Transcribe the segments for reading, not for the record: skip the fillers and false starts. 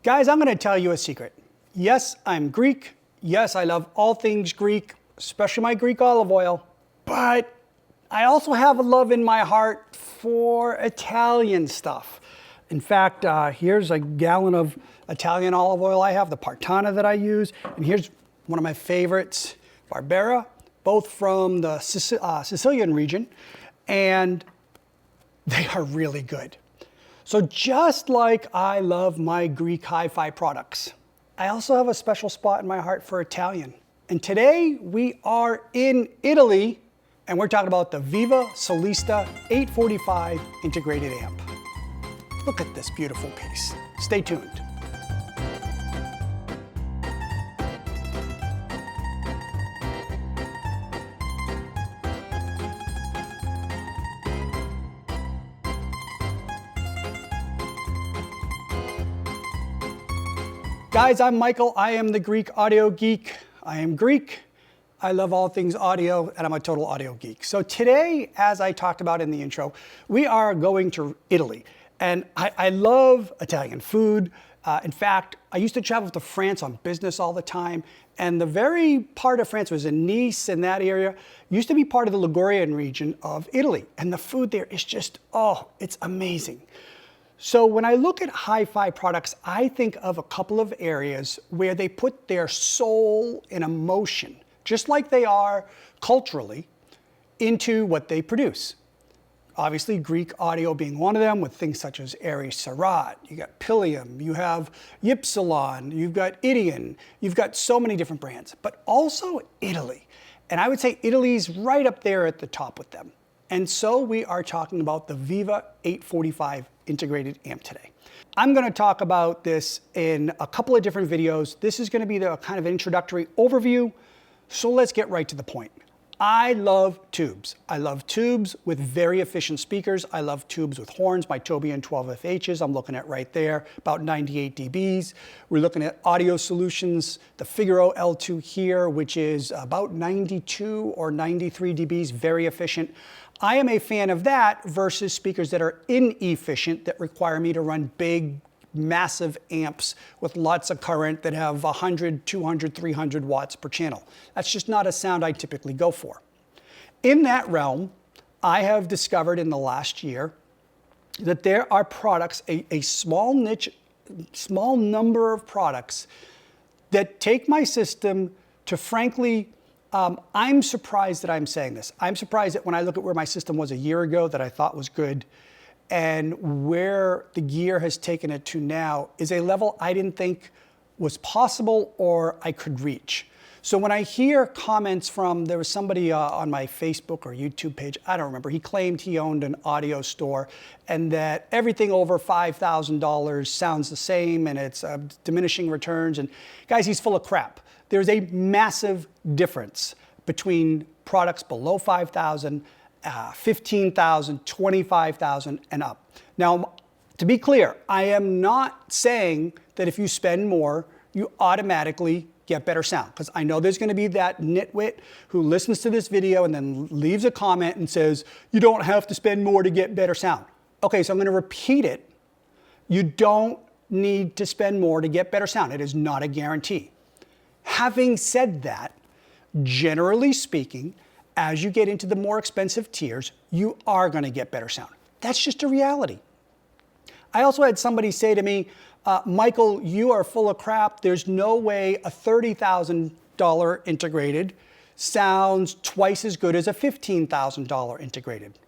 Guys, I'm going to tell you a secret. Yes, I'm Greek. Yes, I love all things Greek, especially my Greek olive oil. But I also have a love in my heart for Italian stuff. In fact, here's a gallon of Italian olive oil I have, the Partana that I use. And here's one of my favorites, Barbera, both from the Sicilian region. And they are really good. So just like I love my Greek HiFi products, I also have a special spot in my heart for Italian. And today we are in Italy, and we're talking about the Viva Solista 845 integrated amp. Look at this beautiful piece. Stay tuned. Guys, I'm Michael. I am the Greek audio geek. I am Greek. I love all things audio, and I'm a total audio geek. So today, as I talked about in the intro, we are going to Italy. And I love Italian food. In fact, I used to travel to France on business all the time. And the very part of France was in Nice, and that area used to be part of the Ligurian region of Italy. And the food there is just, oh, it's amazing. So when I look at HiFi products, I think of a couple of areas where they put their soul and emotion, just like they are culturally, into what they produce. Obviously, Greek audio being one of them, with things such as Ari Sarat, you got Pilium, you have Ypsilon, you've got Idion, you've got so many different brands, but also Italy. And I would say Italy's right up there at the top with them. And so we are talking about the Viva 845 integrated amp today. I'm going to talk about this in a couple of different videos. This is going to be the kind of introductory overview. So let's get right to the point. I love tubes. I love tubes with very efficient speakers. I love tubes with horns, my Tobian 12FHs. I'm looking at right there, about 98 dBs. We're looking at Audio Solutions, the Figaro L2 here, which is about 92 or 93 dBs, very efficient. I am a fan of that versus speakers that are inefficient that require me to run big, massive amps with lots of current that have 100, 200, 300 watts per channel. That's just not a sound I typically go for. In that realm, I have discovered in the last year that there are products, a small niche, small number of products that take my system to, frankly, I'm surprised that I'm saying this. I'm surprised that when I look at where my system was a year ago that I thought was good, and where the gear has taken it to now is a level I didn't think was possible or I could reach. So when I hear comments from, there was somebody on my Facebook or YouTube page, I don't remember, he claimed he owned an audio store and that everything over $5,000 sounds the same and it's diminishing returns. And guys, he's full of crap. There's a massive difference between products below $5,000, 15,000, 25,000 and up. Now, to be clear, I am not saying that if you spend more, you automatically get better sound, because I know there's going to be that nitwit who listens to this video and then leaves a comment and says, you don't have to spend more to get better sound. Okay, so I'm going to repeat it. You don't need to spend more to get better sound. It is not a guarantee. Having said that, generally speaking, as you get into the more expensive tiers, you are going to get better sound. That's just a reality. I also had somebody say to me, Michael, you are full of crap. There's no way a $30,000 integrated sounds twice as good as a $15,000 integrated.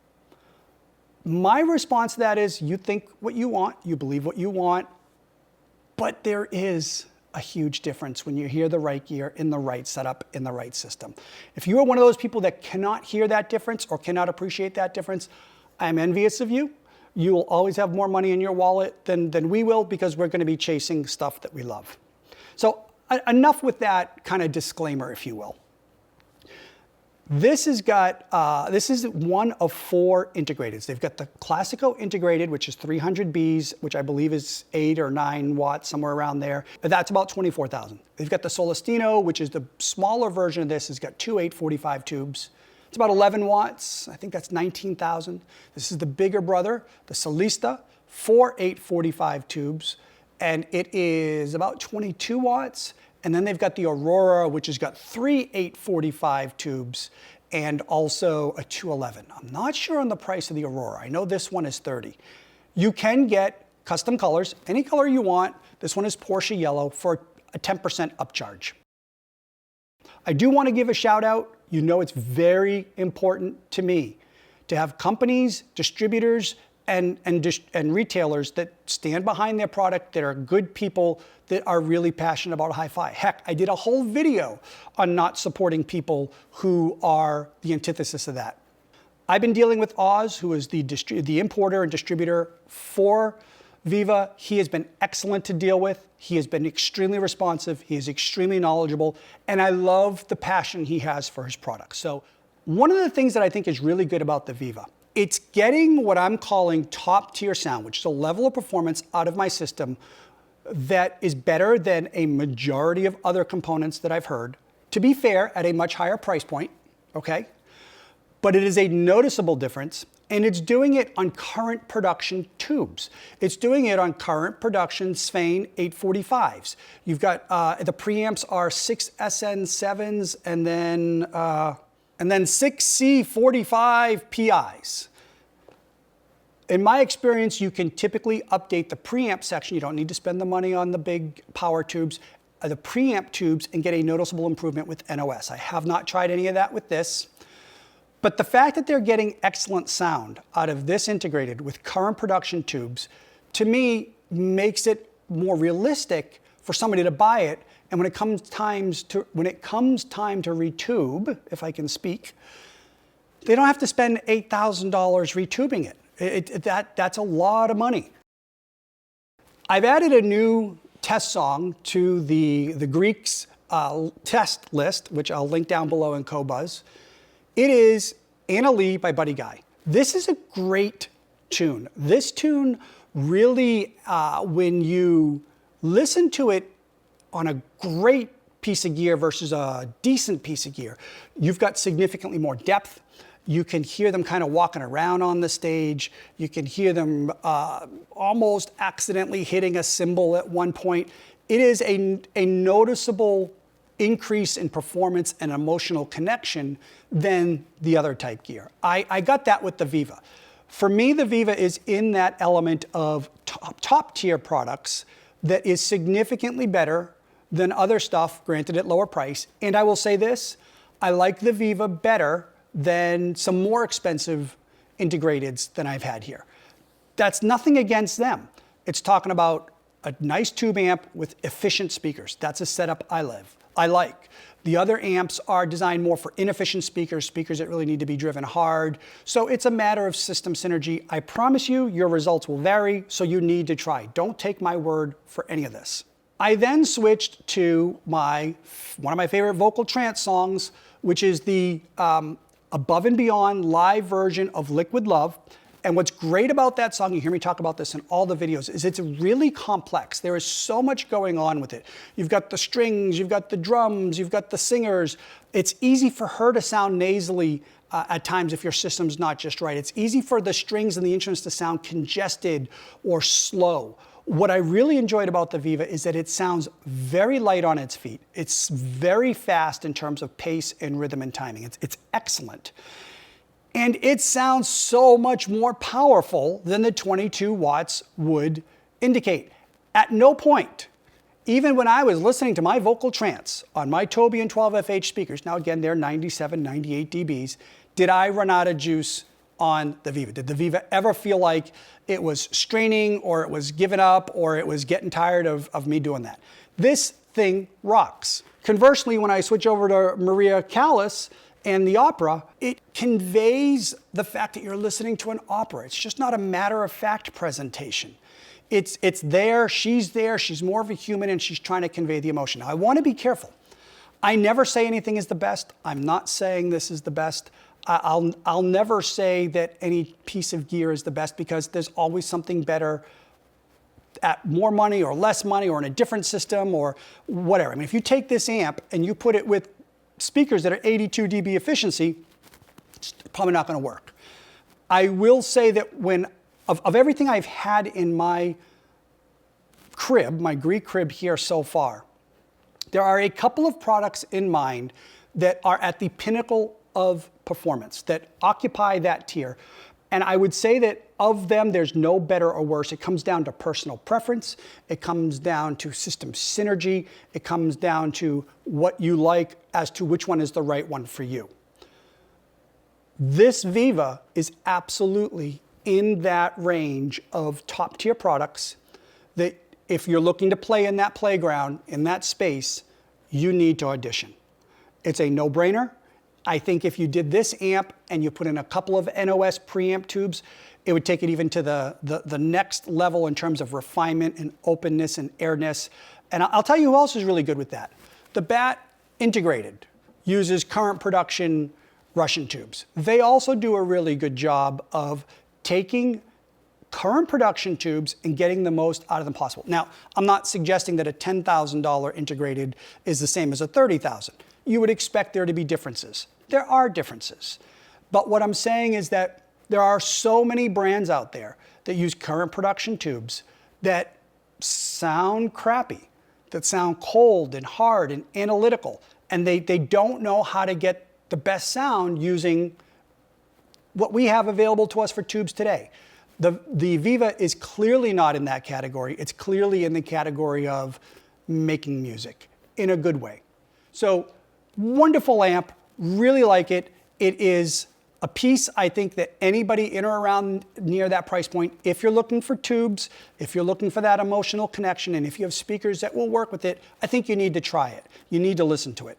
My response to that is, you think what you want, you believe what you want, but there is a huge difference when you hear the right gear in the right setup, in the right system. If you are one of those people that cannot hear that difference or cannot appreciate that difference, I'm envious of you. You will always have more money in your wallet than we will, because we're going to be chasing stuff that we love. So enough with that kind of disclaimer, if you will. This is one of 4 integrateds. They've got the Classico integrated, which is 300 Bs, which I believe is 8 or 9 watts, somewhere around there. That's about 24,000. They've got the Solistino, which is the smaller version of this. Has got 2 845 tubes. It's about 11 watts. I think that's 19,000. This is the bigger brother, the Solista, 4 845 tubes. and it is about 22 watts. And then they've got the Aurora, which has got 3 845 tubes and also a 211. I'm not sure on the price of the Aurora. I know this one is 30. You can get custom colors, any color you want. This one is Porsche yellow for a 10% upcharge. I do want to give a shout out. You know it's very important to me to have companies, distributors, and retailers that stand behind their product, that are good people, that are really passionate about hi-fi. Heck, I did a whole video on not supporting people who are the antithesis of that. I've been dealing with Oz, who is the importer and distributor for Viva. He has been excellent to deal with. He has been extremely responsive. He is extremely knowledgeable. And I love the passion he has for his product. So one of the things that I think is really good about the Viva, it's getting what I'm calling top tier sound, which is a level of performance out of my system that is better than a majority of other components that I've heard. To be fair, at a much higher price point, okay? But it is a noticeable difference, and it's doing it on current production tubes. It's doing it on current production Svein 845s. You've got, the preamps are 6 SN7s and then 6 C45 PIs. In my experience, you can typically update the preamp section. You don't need to spend the money on the big power tubes, the preamp tubes, and get a noticeable improvement with NOS. I have not tried any of that with this. But the fact that they're getting excellent sound out of this integrated with current production tubes, to me, makes it more realistic for somebody to buy it. And when it comes time to retube, if I can speak, they don't have to spend $8,000 retubing it. That's a lot of money. I've added a new test song to the Greeks test list, which I'll link down below in Qobuz. It is Anna Lee by Buddy Guy. This is a great tune. This tune really, when you listen to it on a great piece of gear versus a decent piece of gear, you've got significantly more depth. You can hear them kind of walking around on the stage. You can hear them almost accidentally hitting a cymbal at one point. It is a noticeable increase in performance and emotional connection than the other type gear. I got that with the Viva. For me, the Viva is in that element of top tier products that is significantly better than other stuff, granted at lower price. And I will say this, I like the Viva better than some more expensive integrateds than I've had here. That's nothing against them. It's talking about a nice tube amp with efficient speakers. That's a setup I like. The other amps are designed more for inefficient speakers, speakers that really need to be driven hard. So it's a matter of system synergy. I promise you, your results will vary, so you need to try. Don't take my word for any of this. I then switched to one of my favorite vocal trance songs, which is the Above and Beyond live version of Liquid Love. And what's great about that song, you hear me talk about this in all the videos, is it's really complex. There is so much going on with it. You've got the strings, you've got the drums, you've got the singers. It's easy for her to sound nasally at times if your system's not just right. It's easy for the strings and the instruments to sound congested or slow. What I really enjoyed about the Viva is that it sounds very light on its feet. It's very fast in terms of pace and rhythm and timing. It's excellent. And it sounds so much more powerful than the 22 watts would indicate. At no point, even when I was listening to my vocal trance on my Toby and 12FH speakers, now again, they're 97, 98 dBs, did I run out of juice on the Viva? Did the Viva ever feel like it was straining or it was giving up or it was getting tired of me doing that? This thing rocks. Conversely, when I switch over to Maria Callas and the opera, it conveys the fact that you're listening to an opera. It's just not a matter-of-fact presentation. It's there, she's more of a human, and she's trying to convey the emotion. Now, I want to be careful. I never say anything is the best. I'm not saying this is the best. I'll never say that any piece of gear is the best, because there's always something better at more money or less money or in a different system or whatever. I mean, if you take this amp and you put it with speakers that are 82 dB efficiency, it's probably not going to work. I will say that of everything I've had in my crib, my Greek crib here so far, there are a couple of products in mind that are at the pinnacle of performance, that occupy that tier. And I would say that of them, there's no better or worse. It comes down to personal preference. It comes down to system synergy. It comes down to what you like as to which one is the right one for you. This Viva is absolutely in that range of top tier products that if you're looking to play in that playground, in that space, you need to audition. It's a no-brainer. I think if you did this amp and you put in a couple of NOS preamp tubes, it would take it even to the next level in terms of refinement and openness and airness. And I'll tell you who else is really good with that. The BAT Integrated uses current production Russian tubes. They also do a really good job of taking current production tubes and getting the most out of them possible. Now, I'm not suggesting that a $10,000 integrated is the same as a $30,000. You would expect there to be differences. There are differences. But what I'm saying is that there are so many brands out there that use current production tubes that sound crappy, that sound cold and hard and analytical, and they don't know how to get the best sound using what we have available to us for tubes today. The Viva is clearly not in that category. It's clearly in the category of making music in a good way. So wonderful amp, really like it. It is a piece, I think, that anybody in or around near that price point, if you're looking for tubes, if you're looking for that emotional connection, and if you have speakers that will work with it, I think you need to try it. You need to listen to it.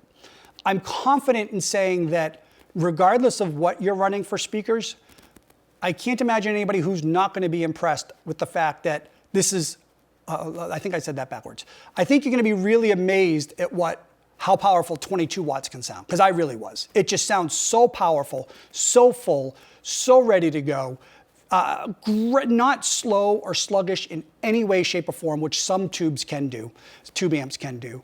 I'm confident in saying that regardless of what you're running for speakers, I can't imagine anybody who's not going to be impressed with the fact that this is, I think I said that backwards. I think you're going to be really amazed at how powerful 22 watts can sound, because I really was. It just sounds so powerful, so full, so ready to go, not slow or sluggish in any way, shape, or form, which some tubes can do, tube amps can do.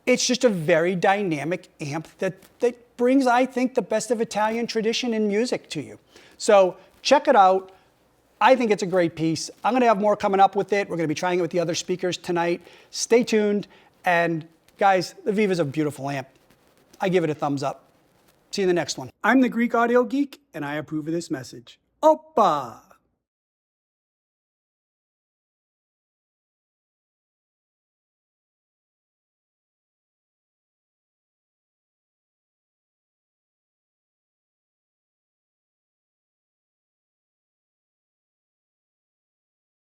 It's just a very dynamic amp that brings, I think, the best of Italian tradition in music to you. So check it out. I think it's a great piece. I'm going to have more coming up with it. We're going to be trying it with the other speakers tonight. Stay tuned. And guys, the Viva is a beautiful amp. I give it a thumbs up. See you in the next one. I'm the Greek Audio Geek, and I approve of this message. Oppa!